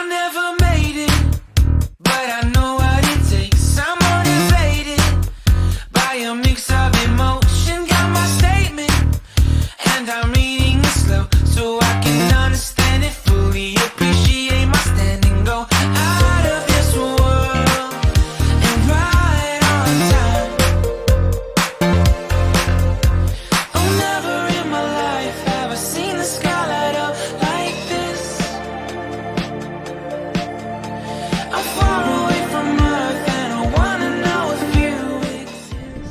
I never made it, but I know what it takes. I'm motivated by a mix of emotion. Got my statement, and I'm reading it slow so I can understand it fully. Appreciate my standing, go out of this world and right on time. Oh, never in my life have I seen the sky light up like this. I'm far away from Earth and I wanna know if you exist.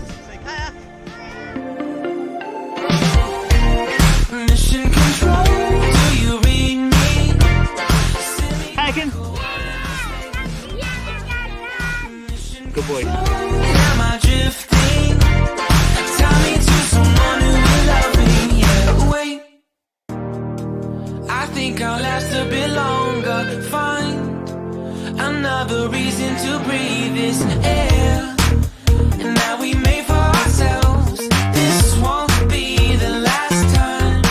Mission control, do you read me? Kayaking. Good boy. Am I drifting? Tie me to someone who will love me. Yeah, wait. I think I'll last a bit longer. Find another reason to breathe this air. And now we made for ourselves. This won't be the last time.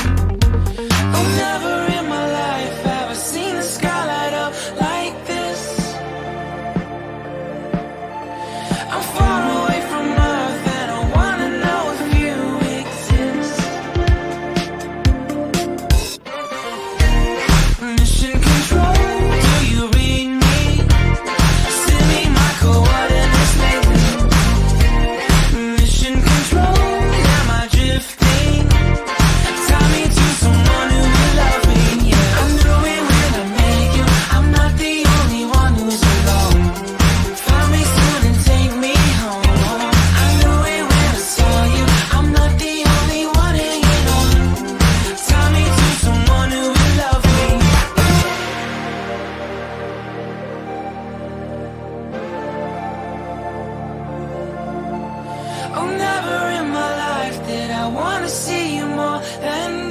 Oh, never in my life have I seen the sky light up like this. I'm far away from Earth and I wanna know if you exist. Mission control, do you read me? Send me my coordinates lately. Mission control, am I drifting? Tie me to someone who will love me. Yeah, I knew it when I met you. I'm not the only one who's alone. Find me soon and take me home. I knew it when I saw you. I'm not the only one hanging on. Tie me to someone who will love me. Oh, never in my life did I wanna see you more than